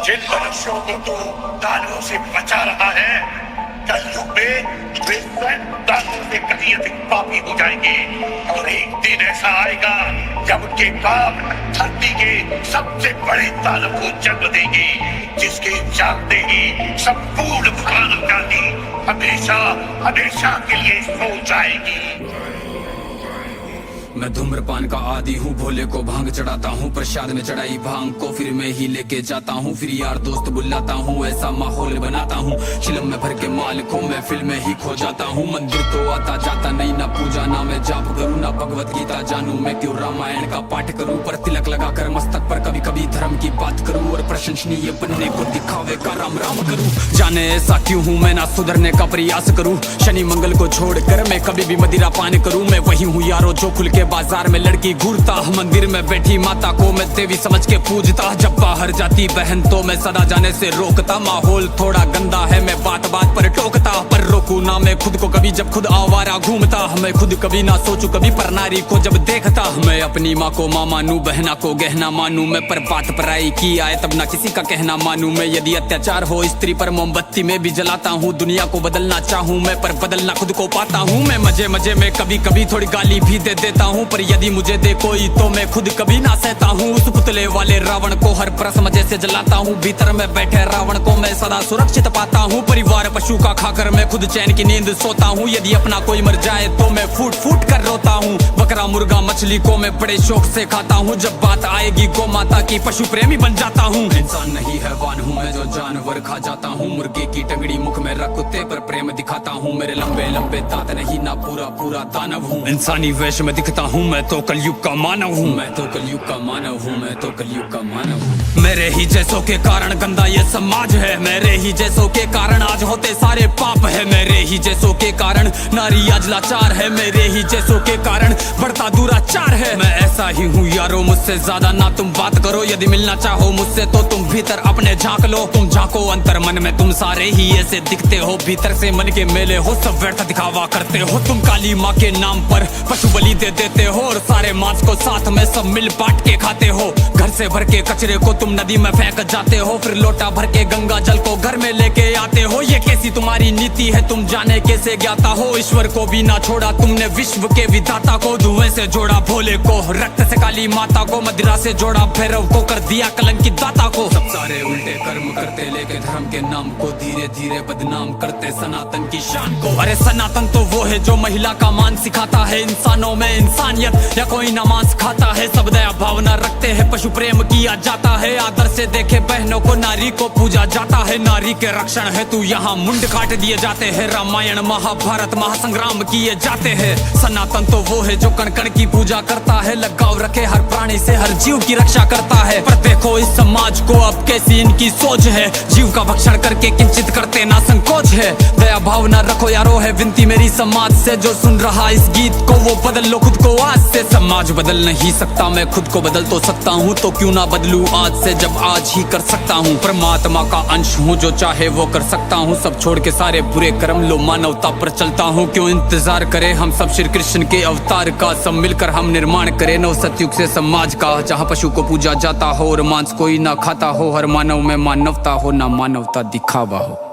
जिन मनुष्यों को तू दानवों से बचा रहा है, कलयुग में वे स्वयं दानवों से कहीं अधिक पापी हो जाएंगे। और एक दिन ऐसा आएगा जब उनके पाप धरती के सबसे बड़े दानव को जन्म देंगे, जिसके जानते ही संपूर्ण मानव जाति हमेशा हमेशा के लिए सो जाएगी। मैं धूम्रपान का आदी हूँ, भोले को भांग चढ़ाता हूँ, प्रसाद में चढ़ाई भांग को फिर मैं ही लेके जाता हूँ, फिर यार दोस्त बुलाता हूँ, ऐसा माहौल बनाता हूँ, चिलम में भर के माल को मैं फिल्म में ही खो जाता हूँ। मंदिर तो आता जाता नहीं, ना पूजा ना मैं जाप करूँ, ना भगवत गीता जानू, मैं क्यों रामायण का पाठ करूँ, पर तिलक लगा कर मस्तक पर कभी कभी धर्म की बात करूँ, और प्रशंसनीय बनने को दिखावे का राम राम करूँ। जाने ऐसा क्यों हूँ मैं, ना सुधरने का प्रयास करूँ, शनि मंगल को छोड़कर मैं कभी भी मदिरा पान करूँ। मैं वही हूँ यारो जो खुल के बाजार में लड़की घूरता, मंदिर में बैठी माता को मैं देवी समझ के पूजता, जब बाहर जाती बहन तो मैं सदा जाने से रोकता। माहौल थोड़ा गंदा है, मैं बात बात पर टोकता, पर रोकू ना मैं खुद को कभी जब खुद आवारा घूमता। मैं खुद कभी ना सोचू कभी पर नारी को जब देखता, मैं अपनी माँ को माँ मानू, बहना को गहना मानू, मैं पर बात पराई की आए तब ना किसी का कहना मानू। मैं यदि अत्याचार हो स्त्री पर मोमबत्ती में भी जलाता हूँ, दुनिया को बदलना चाहूँ मैं पर बदलना खुद को पाता हूँ। मैं मजे मजे में कभी कभी थोड़ी गाली भी दे देता हूँ, पर यदि मुझे दे कोई तो मैं खुद कभी ना सहता हूँ। उस पुतले वाले रावण को हर परस मजे से जलाता हूँ, भीतर में बैठे रावण को मैं सदा सुरक्षित पाता हूँ। परिवार पशु का खाकर मैं खुद चैन की नींद सोता हूँ, यदि अपना कोई मर जाए तो मैं फूट फूट कर रोता हूँ। बकरा मुर्गा मछली को मैं बड़े शौक से खाता हूँ, जब बात आएगी गौ माता की पशु प्रेमी बन जाता हूँ। इंसान नहीं हैवान हूँ मैं जो जानवर खा जाता हूँ, मुर्गे की टंगड़ी मुख में रख कुत्ते पर प्रेम दिखाता हूँ, मेरे लंबे लंबे दांत नहीं ना पूरा पूरा दानव हूँ। इंसानी वेश में दिखता हूँ मैं तो कलयुग का मानव हूँ, मैं तो कलयुग का मानव हूँ, मैं तो कलयुग का मानव हूँ। मेरे ही जैसों के कारण गंदा ये समाज है, मेरे ही जैसों के कारण आज होते सारे पाप है, मेरे ही जैसों के कारण नारी आज लाचार है, मेरे ही जैसों के कारण बढ़ता दुराचार है। मैं ऐसा ही हूँ यारो, मुझसे ज्यादा ना तुम बात करो, यदि मिलना चाहो मुझसे तो तुम भीतर अपने झांक लो। तुम झांको अंतर मन में, तुम सारे ही ऐसे दिखते हो, भीतर से मन के मेले हो, सब व्यर्थ दिखावा करते हो। तुम काली माँ के नाम पर पशु बलि दे देते हो, और सारे मांस को साथ में सब मिल बांट के खाते हो। घर से भर के कचरे को तुम नदी में फेंक जाते हो, फिर लोटा भर के गंगा जल को घर में लेके आते हो। ये कैसी तुम्हारी नीति है तुम जाने कैसे ज्ञाता हो, ईश्वर को भी ना छोड़ा तुमने विश्व के विधाता को, धुएं से जोड़ा भोले को, रक्त से काली माता को, मदिरा से जोड़ा भैरव को, कर दिया कलंकित दाता को। सब सारे उल्टे कर्म करते लेके धर्म के नाम को धीरे धीरे बदनाम करते सनातन की शान को। अरे सनातन तो वो है जो महिला का मान सिखाता है, इंसानों में इंसानियत या कोई नमाज खाता है, सब दया भावना रखते हैं, पशु प्रेम किया जाता है, आदर से देखे बहनों को, नारी को पूजा जाता है, नारी के रक्षण है तू यहाँ मुंड काट दिए जाते हैं, रामायण महाभारत महासंग्राम किए जाते हैं। सनातन तो वो है जो कण कण की पूजा करता है, लगाव रखे हर प्राणी से, हर जीव की रक्षा करता है। पर देखो इस समाज को अब कैसी इनकी सोच है, जीव का भक्षण करके किंचित करते ना संकोच है। दया भावना रखो यारो है विनती मेरी समाज से, जो सुन रहा इस गीत को वो बदल लो खुद को आज से। समाज बदल नहीं सकता मैं खुद को बदल तो सकता हूँ, तो क्यों ना बदलूं आज से जब आज ही कर सकता हूँ। परमात्मा का अंश हूँ, जो चाहे वो कर सकता हूँ, सब छोड़ के सारे बुरे कर्म लो मानवता पर चलता हूँ। क्यों इंतजार करें हम सब श्री कृष्ण के अवतार का, सब मिलकर हम निर्माण करें नव सतयुग से समाज का, जहाँ पशु को पूजा जाता हो और मांस कोई ना खाता हो, हर मानव में मानवता हो ना मानवता दिखावा हो।